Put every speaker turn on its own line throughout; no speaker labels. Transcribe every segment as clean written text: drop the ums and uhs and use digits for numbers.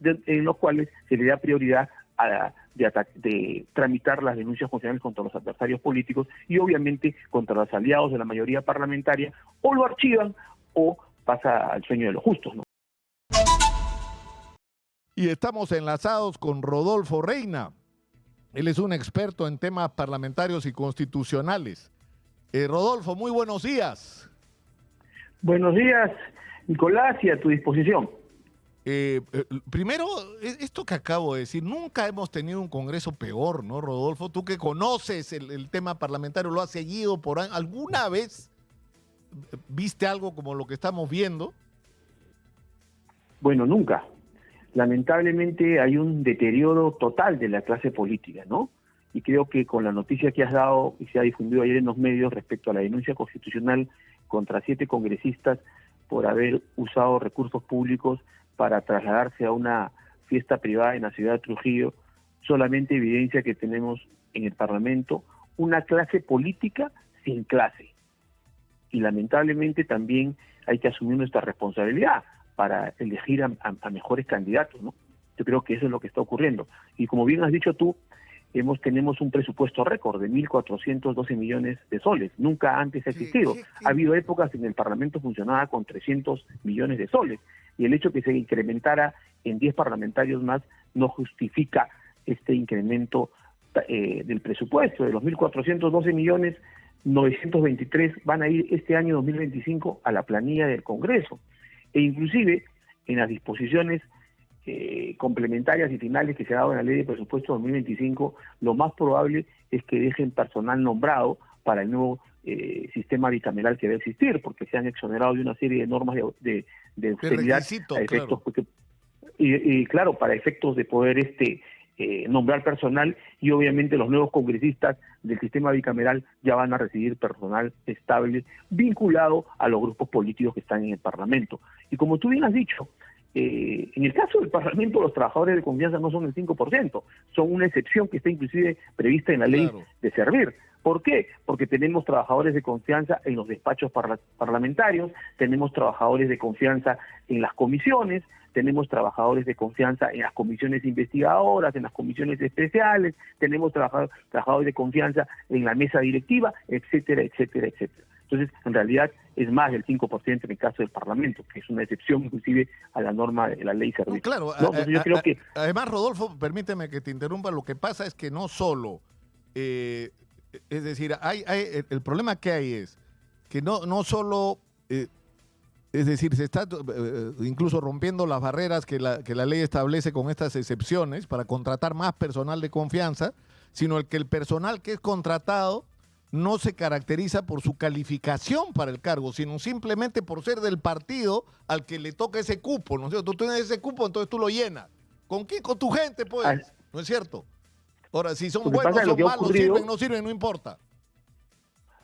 en los cuales se le da prioridad de tramitar las denuncias constitucionales contra los adversarios políticos y obviamente contra los aliados de la mayoría parlamentaria, o lo archivan o pasa al sueño de los justos, ¿no?
Y estamos enlazados con Rodolfo Reina. Él es un experto en temas parlamentarios y constitucionales. Rodolfo, muy buenos días.
Buenos días, Nicolás, y a tu disposición.
Primero, esto que acabo de decir, nunca hemos tenido un Congreso peor, ¿no, Rodolfo? Tú que conoces el tema parlamentario, lo has seguido por ¿alguna vez viste algo como lo que estamos viendo?
Bueno, nunca. Lamentablemente hay un deterioro total de la clase política, ¿no? Y creo que con la noticia que has dado y se ha difundido ayer en los medios respecto a la denuncia constitucional contra 7 congresistas por haber usado recursos públicos para trasladarse a una fiesta privada en la ciudad de Trujillo, solamente evidencia que tenemos en el Parlamento una clase política sin clase. Y lamentablemente también hay que asumir nuestra responsabilidad para elegir a mejores candidatos, ¿no? Yo creo que eso es lo que está ocurriendo. Y como bien has dicho tú, tenemos un presupuesto récord de 1.412 millones de soles. Nunca antes ha existido. Ha habido épocas en el Parlamento funcionaba con 300 millones de soles. Y el hecho que se incrementara en 10 parlamentarios más no justifica este incremento del presupuesto. De los 1.412 millones, 923 van a ir este año 2025 a la planilla del Congreso. E inclusive en las disposiciones complementarias y finales que se ha dado en la ley de presupuesto 2025, lo más probable es que dejen personal nombrado para el nuevo sistema bicameral que va a existir, porque se han exonerado de una serie de normas de austeridad a efectos, claro. Y claro, para efectos de poder nombrar personal, y obviamente los nuevos congresistas del sistema bicameral ya van a recibir personal estable vinculado a los grupos políticos que están en el Parlamento. Y como tú bien has dicho, en el caso del Parlamento los trabajadores de confianza no son el 5%, son una excepción que está inclusive prevista en la ley de servir. ¿Por qué? Porque tenemos trabajadores de confianza en los despachos parlamentarios, tenemos trabajadores de confianza en las comisiones, tenemos trabajadores de confianza en las comisiones investigadoras, en las comisiones especiales, tenemos trabajadores de confianza en la mesa directiva, etcétera, etcétera, etcétera. Entonces, en realidad, es más del 5% en el caso del Parlamento, que es una excepción inclusive a la norma de la ley servicio.
Claro,
¿no? Entonces, yo creo que...
Además, Rodolfo, permíteme que te interrumpa, lo que pasa es que no solo... es decir, el problema que hay es que no solo... es decir, se está incluso rompiendo las barreras que la ley establece con estas excepciones para contratar más personal de confianza, sino que el personal que es contratado no se caracteriza por su calificación para el cargo, sino simplemente por ser del partido al que le toca ese cupo, ¿no es cierto? Tú tienes ese cupo, entonces tú lo llenas. ¿Con quién? Con tu gente, pues, ¿no es cierto? Ahora, si son buenos, son malos, sirven, no sirven, no importa.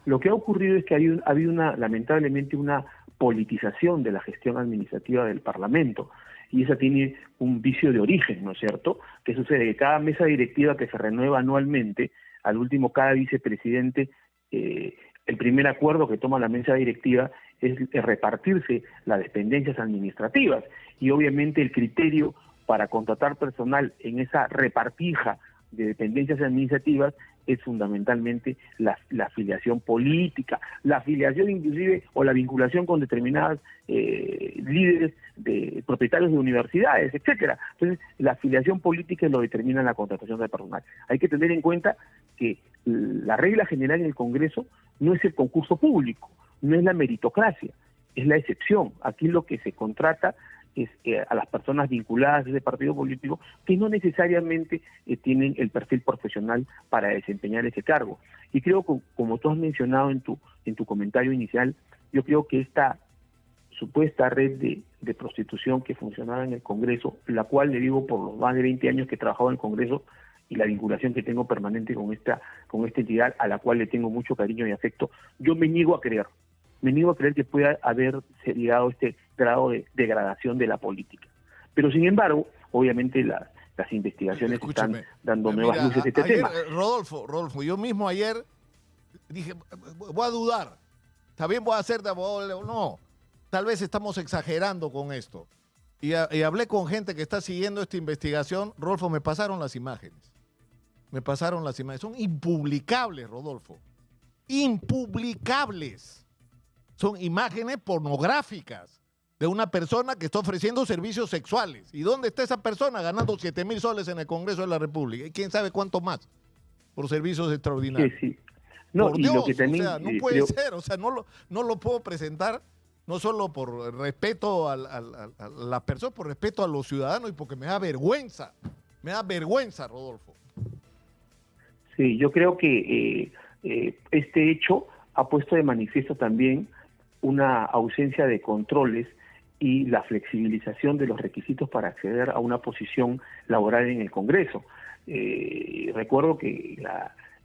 Lo que ha ocurrido es que ha habido lamentablemente una politización de la gestión administrativa del Parlamento, y esa tiene un vicio de origen, ¿no es cierto? Que sucede que cada mesa directiva que se renueva anualmente, al último cada vicepresidente, el primer acuerdo que toma la mesa directiva es repartirse las dependencias administrativas, y obviamente el criterio para contratar personal en esa repartija de dependencias administrativas es fundamentalmente la afiliación política, la afiliación inclusive o la vinculación con determinadas líderes de propietarios de universidades, etcétera. Entonces, la afiliación política lo determina la contratación de personal. Hay que tener en cuenta que la regla general en el Congreso no es el concurso público, no es la meritocracia, es la excepción. Aquí lo que se contrata es a las personas vinculadas a ese partido político que no necesariamente tienen el perfil profesional para desempeñar ese cargo. Y creo que, como tú has mencionado en tu comentario inicial, yo creo que esta supuesta red de prostitución que funcionaba en el Congreso, la cual le digo por los más de 20 años que he trabajado en el Congreso y la vinculación que tengo permanente con esta entidad a la cual le tengo mucho cariño y afecto, yo me niego a creer. Me niego a creer que pueda haberse llegado a este grado de degradación de la política. Pero sin embargo, obviamente las investigaciones están dando nuevas luces de este tema.
Rodolfo, yo mismo ayer dije, voy a dudar. También voy a hacer de abogado. No, tal vez estamos exagerando con esto. y hablé con gente que está siguiendo esta investigación. Rodolfo, me pasaron las imágenes. Me pasaron las imágenes. Son impublicables, Rodolfo. Impublicables. Son imágenes pornográficas de una persona que está ofreciendo servicios sexuales. ¿Y dónde está esa persona? Ganando 7,000 soles en el Congreso de la República. Y quién sabe cuánto más por servicios extraordinarios.
Sí, sí. No,
por
y
Dios,
lo que también,
o sea, no puede ser. O sea, no lo puedo presentar, no solo por respeto a las personas, por respeto a los ciudadanos y porque me da vergüenza. Me da vergüenza, Rodolfo.
Sí, yo creo que este hecho ha puesto de manifiesto también una ausencia de controles y la flexibilización de los requisitos para acceder a una posición laboral en el Congreso. Recuerdo que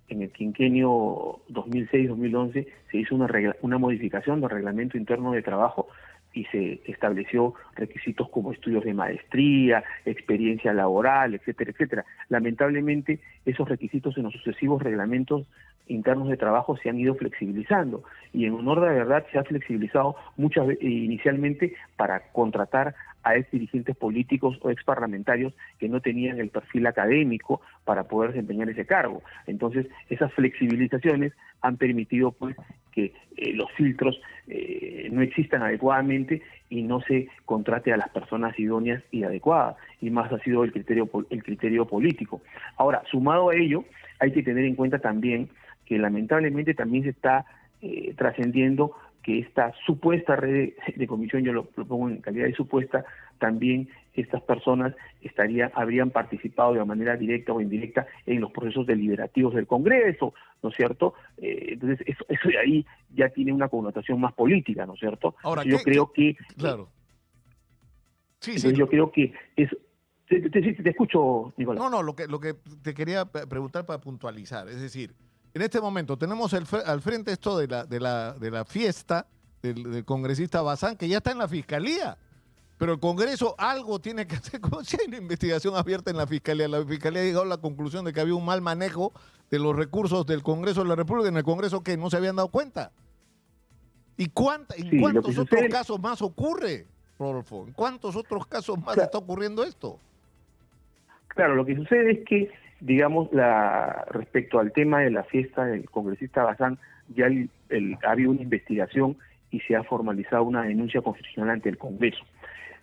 en el quinquenio 2006-2011 se hizo una modificación del reglamento interno de trabajo y se estableció requisitos como estudios de maestría, experiencia laboral, etcétera, etcétera. Lamentablemente, esos requisitos en los sucesivos reglamentos internos de trabajo se han ido flexibilizando y en honor de la verdad se ha flexibilizado muchas veces inicialmente para contratar a ex dirigentes políticos o ex parlamentarios que no tenían el perfil académico para poder desempeñar ese cargo. Entonces, esas flexibilizaciones han permitido pues que los filtros no existan adecuadamente y no se contrate a las personas idóneas y adecuadas, y más ha sido el criterio político. Ahora, sumado a ello, hay que tener en cuenta también que lamentablemente también se está trascendiendo que esta supuesta red de comisión, yo lo pongo en calidad de supuesta, también estas personas habrían participado de manera directa o indirecta en los procesos deliberativos del Congreso, ¿no es cierto? Entonces, eso de ahí ya tiene una connotación más política, ¿no es cierto?
Ahora,
yo creo que...
Claro. Sí,
entonces
sí.
Yo creo que es... Te escucho, Nicolás.
No, lo que te quería preguntar para puntualizar, es decir, en este momento tenemos al frente esto de la fiesta del congresista Bazán, que ya está en la fiscalía. Pero el Congreso algo tiene que hacer. Como si hay una investigación abierta en la fiscalía ha llegado a la conclusión de que había un mal manejo de los recursos del Congreso de la República, en el Congreso que no se habían dado cuenta. ¿Y en cuántos otros casos más ocurre, Rodolfo? ¿En cuántos otros casos más está ocurriendo esto?
Claro, lo que sucede es que, digamos, respecto al tema de la fiesta del congresista Bazán, ya ha habido una investigación y se ha formalizado una denuncia constitucional ante el Congreso.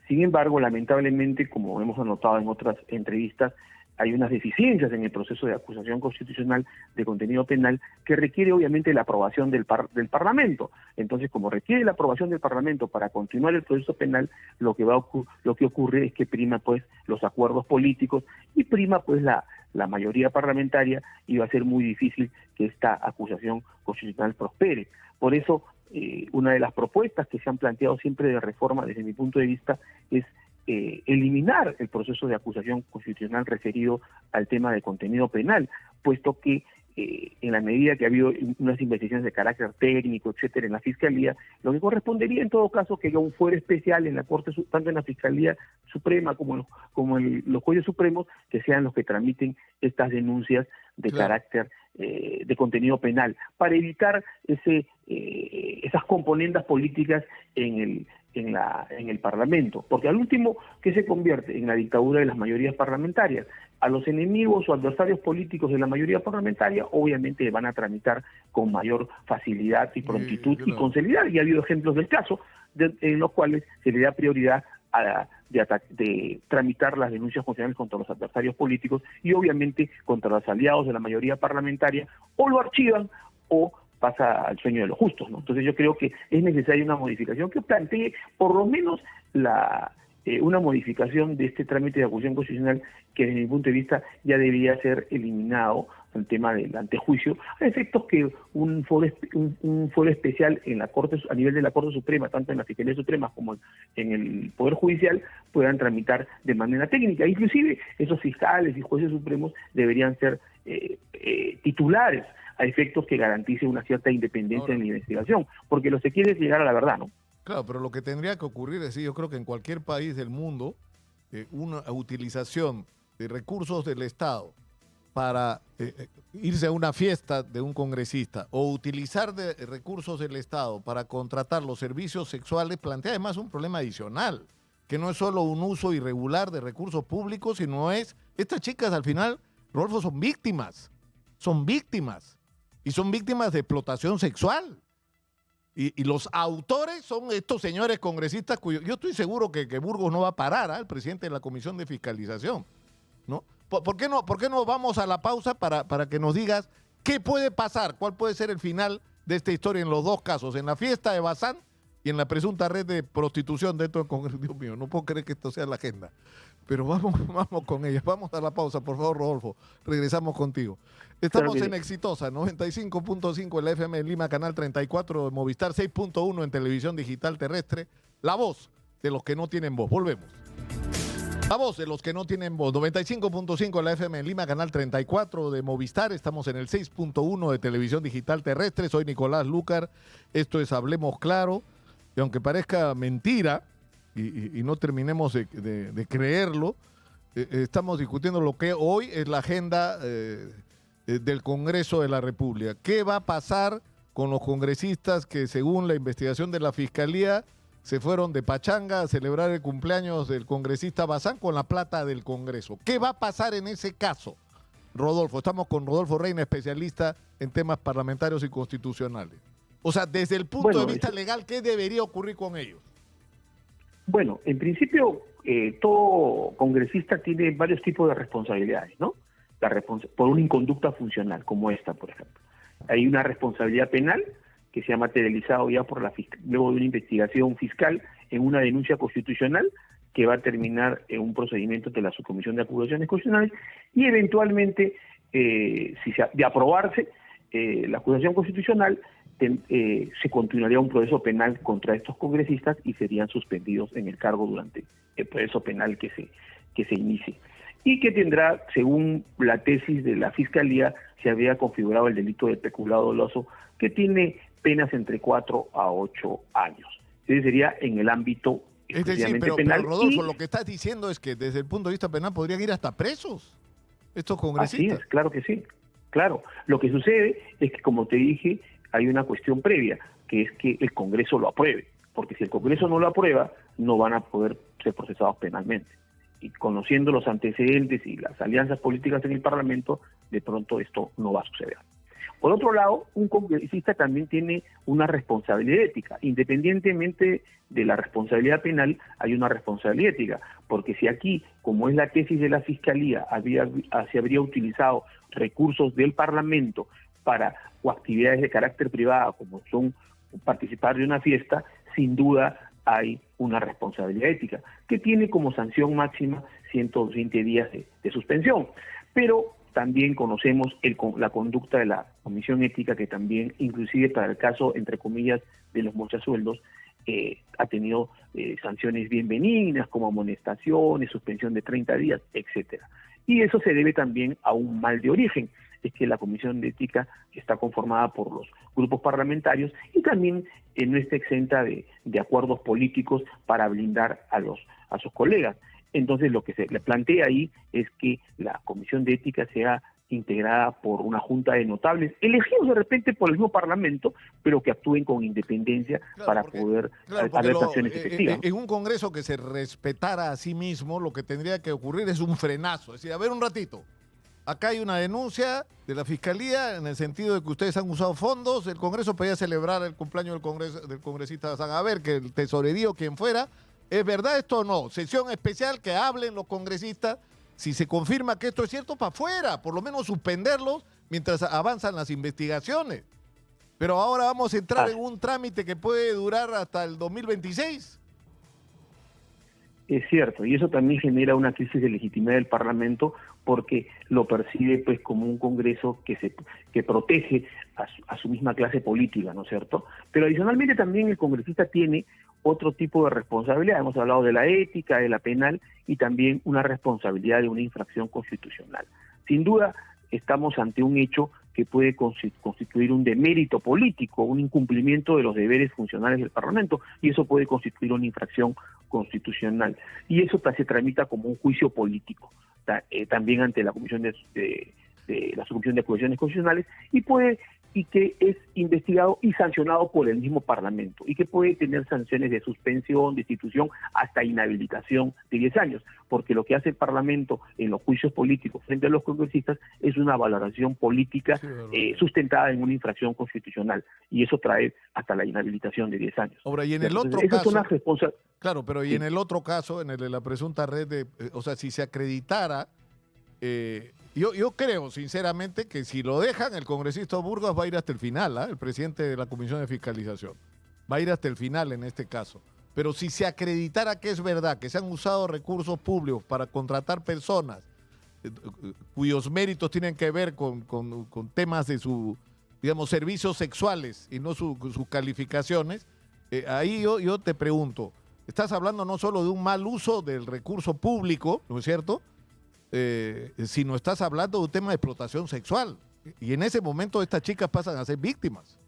Sin embargo, lamentablemente, como hemos anotado en otras entrevistas, hay unas deficiencias en el proceso de acusación constitucional de contenido penal que requiere obviamente la aprobación del Parlamento. Entonces, como requiere la aprobación del Parlamento para continuar el proceso penal, lo que ocurre es que prima pues los acuerdos políticos y prima pues la mayoría parlamentaria, y va a ser muy difícil que esta acusación constitucional prospere. Por eso, una de las propuestas que se han planteado siempre de reforma desde mi punto de vista es eliminar el proceso de acusación constitucional referido al tema de contenido penal, puesto que en la medida que ha habido unas investigaciones de carácter técnico, etcétera, en la Fiscalía, lo que correspondería en todo caso que haya un fuero especial en la Corte, tanto en la Fiscalía Suprema como los jueces supremos, que sean los que tramiten estas denuncias de carácter de contenido penal, para evitar esas componendas políticas en el Parlamento, porque al último, ¿qué se convierte? En la dictadura de las mayorías parlamentarias. A los enemigos o adversarios políticos de la mayoría parlamentaria, obviamente van a tramitar con mayor facilidad y prontitud y con celeridad, y ha habido ejemplos del caso en los cuales se le da prioridad de tramitar las denuncias constitucionales contra los adversarios políticos y obviamente contra los aliados de la mayoría parlamentaria, o lo archivan o pasa al sueño de los justos, ¿no? Entonces yo creo que es necesaria una modificación que plantee por lo menos una modificación de este trámite de acusación constitucional, que desde mi punto de vista ya debería ser eliminado el tema del antejuicio, a efectos que un foro especial en la Corte, a nivel de la Corte Suprema, tanto en la Fiscalía Suprema como en el Poder Judicial, puedan tramitar de manera técnica. Inclusive esos fiscales y jueces supremos deberían ser titulares a efectos que garantice una cierta independencia en la investigación, porque lo que quiere es llegar a la verdad, ¿no?
Claro, pero lo que tendría que ocurrir es, yo creo que en cualquier país del mundo, una utilización de recursos del Estado para irse a una fiesta de un congresista o utilizar de recursos del Estado para contratar los servicios sexuales plantea además un problema adicional. que no es solo un uso irregular de recursos públicos, sino estas chicas al final, Rodolfo, son víctimas, y son víctimas de explotación sexual. Y los autores son estos señores congresistas yo estoy seguro que Burgos no va a parar, el presidente de la Comisión de Fiscalización, ¿no? ¿Por qué no vamos a la pausa para que nos digas qué puede pasar, cuál puede ser el final de esta historia en los dos casos, en la fiesta de Bazán y en la presunta red de prostitución dentro del Congreso? Dios mío, no puedo creer que esto sea la agenda. Pero vamos con ella. Vamos a la pausa, por favor, Rodolfo. Regresamos contigo. Estamos en Exitosa, 95.5 en la FM en Lima, canal 34 de Movistar, 6.1 en televisión digital terrestre. La voz de los que no tienen voz. Volvemos. La voz de los que no tienen voz. 95.5 en la FM en Lima, canal 34 de Movistar. Estamos en el 6.1 de televisión digital terrestre. Soy Nicolás Lúcar. Esto es Hablemos Claro. Y aunque parezca mentira, y no terminemos de creerlo, estamos discutiendo lo que hoy es la agenda del Congreso de la República. ¿Qué va a pasar con los congresistas que, según la investigación de la Fiscalía, se fueron de pachanga a celebrar el cumpleaños del congresista Bazán con la plata del Congreso? ¿Qué va a pasar en ese caso, Rodolfo? Estamos con Rodolfo Reina, especialista en temas parlamentarios y constitucionales. O sea, desde el punto de vista legal, ¿qué debería ocurrir con ellos?
Bueno, en principio, todo congresista tiene varios tipos de responsabilidades, ¿no? Por una inconducta funcional, como esta, por ejemplo. Hay una responsabilidad penal que se ha materializado ya luego de una investigación fiscal en una denuncia constitucional que va a terminar en un procedimiento de la Subcomisión de Acusaciones Constitucionales y eventualmente, de aprobarse la acusación constitucional, se continuaría un proceso penal contra estos congresistas y serían suspendidos en el cargo durante el proceso penal que se inicie. Y que tendrá, según la tesis de la Fiscalía, se había configurado el delito de peculado doloso, que tiene penas entre 4 a 8 años. Ese sería en el ámbito
pero
penal.
Rodolfo, lo que estás diciendo es que desde el punto de vista penal podrían ir hasta presos estos congresistas.
Así es, claro que sí. Claro, lo que sucede es que, como te dije, hay una cuestión previa, que es que el Congreso lo apruebe, porque si el Congreso no lo aprueba, no van a poder ser procesados penalmente. Y conociendo los antecedentes y las alianzas políticas en el Parlamento, de pronto esto no va a suceder. Por otro lado, un congresista también tiene una responsabilidad ética. Independientemente de la responsabilidad penal, hay una responsabilidad ética, porque si aquí, como es la tesis de la Fiscalía, se habría utilizado recursos del Parlamento o actividades de carácter privado, como son participar de una fiesta, sin duda hay una responsabilidad ética, que tiene como sanción máxima 120 días de suspensión. Pero también conocemos la conducta de la Comisión Ética, que también, inclusive para el caso, entre comillas, de los mochasueldos, ha tenido sanciones bien benignas, como amonestaciones, suspensión de 30 días, etcétera. Y eso se debe también a un mal de origen, es que la Comisión de Ética está conformada por los grupos parlamentarios y también no está exenta de acuerdos políticos para blindar a sus colegas. Entonces, lo que se le plantea ahí es que la Comisión de Ética sea integrada por una junta de notables, elegidos de repente por el mismo Parlamento, pero que actúen con independencia para poder haber sanciones efectivas.
En un Congreso que se respetara a sí mismo, lo que tendría que ocurrir es un frenazo. Es decir, a ver un ratito, acá hay una denuncia de la Fiscalía en el sentido de que ustedes han usado fondos, el Congreso podía celebrar el cumpleaños del congresista Bazán. A ver, que el tesorerío, quien fuera, ¿es verdad esto o no? Sesión especial, que hablen los congresistas. Si se confirma que esto es cierto, para afuera, por lo menos suspenderlos mientras avanzan las investigaciones. Pero ahora vamos a entrar en un trámite que puede durar hasta el 2026.
Es cierto, y eso también genera una crisis de legitimidad del Parlamento, porque lo percibe pues como un Congreso que protege a su misma clase política, ¿no es cierto? Pero adicionalmente también el congresista tiene otro tipo de responsabilidad. Hemos hablado de la ética, de la penal y también una responsabilidad de una infracción constitucional. Sin duda, estamos ante un hecho que puede constituir un demérito político, un incumplimiento de los deberes funcionales del Parlamento, y eso puede constituir una infracción constitucional. Y eso se tramita como un juicio político, también ante la Comisión de la Subcomisión de Acusaciones Constitucionales, y puede y que es investigado y sancionado por el mismo Parlamento y que puede tener sanciones de suspensión, destitución, hasta inhabilitación de 10 años, porque lo que hace el Parlamento en los juicios políticos frente a los congresistas es una valoración política sustentada en una infracción constitucional, y eso trae hasta la inhabilitación de 10 años.
Ahora, y en el
Entonces,
otro
esas son
caso,
las responsabilidades.
claro, pero y
Sí.
en el otro caso, en el de la presunta red de, o sea, si se acreditara, yo creo sinceramente que si lo dejan, el congresista Burgos va a ir hasta el final, el presidente de la Comisión de Fiscalización, va a ir hasta el final en este caso. Pero si se acreditara que es verdad, que se han usado recursos públicos para contratar personas cuyos méritos tienen que ver con temas de su, digamos, servicios sexuales y no sus calificaciones, ahí yo te pregunto, estás hablando no solo de un mal uso del recurso público, ¿no es cierto?, sino estás hablando de un tema de explotación sexual. Y en ese momento estas chicas pasan a ser víctimas.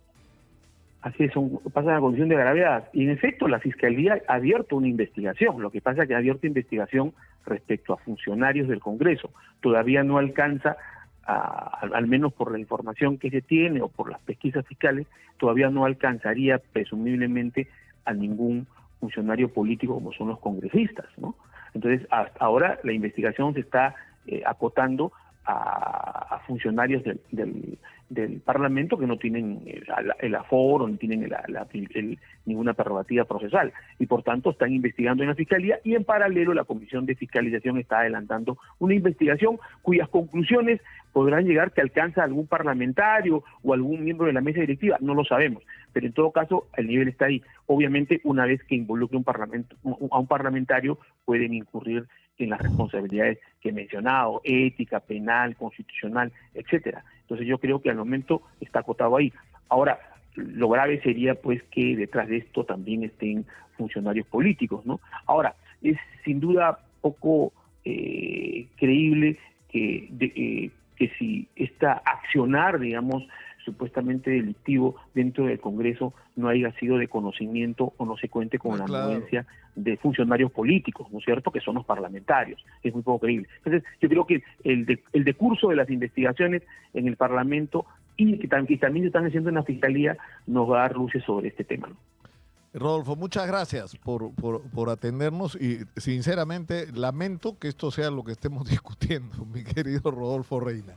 Así es, pasan a condición de gravedad. Y en efecto, la Fiscalía ha abierto una investigación. Lo que pasa es que ha abierto investigación respecto a funcionarios del Congreso. Todavía no alcanza, al menos por la información que se tiene o por las pesquisas fiscales, todavía no alcanzaría presumiblemente a ningún funcionario político como son los congresistas, ¿no? Entonces, hasta ahora la investigación se está acotando a funcionarios del Parlamento que no tienen el aforo, no tienen ninguna prerrogativa procesal, y por tanto están investigando en la Fiscalía, y en paralelo la Comisión de Fiscalización está adelantando una investigación cuyas conclusiones podrán llegar que alcanza a algún parlamentario o algún miembro de la mesa directiva, no lo sabemos, pero en todo caso el nivel está ahí. Obviamente, una vez que involucre a un parlamentario, pueden incurrir en las responsabilidades que he mencionado, ética, penal, constitucional, etcétera. Entonces yo creo que al momento está acotado ahí. Ahora, lo grave sería pues que detrás de esto también estén funcionarios políticos, ¿no? Ahora, es sin duda poco creíble que si esta accionar, digamos, supuestamente delictivo dentro del Congreso no haya sido de conocimiento o no se cuente con la anuencia de funcionarios políticos, ¿no es cierto?, que son los parlamentarios. Es muy poco creíble. Entonces, yo creo que el decurso de las investigaciones en el Parlamento y que también se están haciendo en la Fiscalía nos va a dar luces sobre este tema, ¿no?
Rodolfo, muchas gracias por atendernos y sinceramente lamento que esto sea lo que estemos discutiendo, mi querido Rodolfo Reina.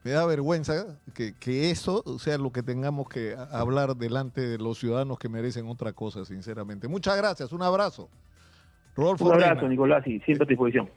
Me da vergüenza que eso sea lo que tengamos que hablar delante de los ciudadanos que merecen otra cosa, sinceramente. Muchas gracias, un abrazo. Rodolfo
Un abrazo,
Reina.
Nicolás, y siempre a tu disposición.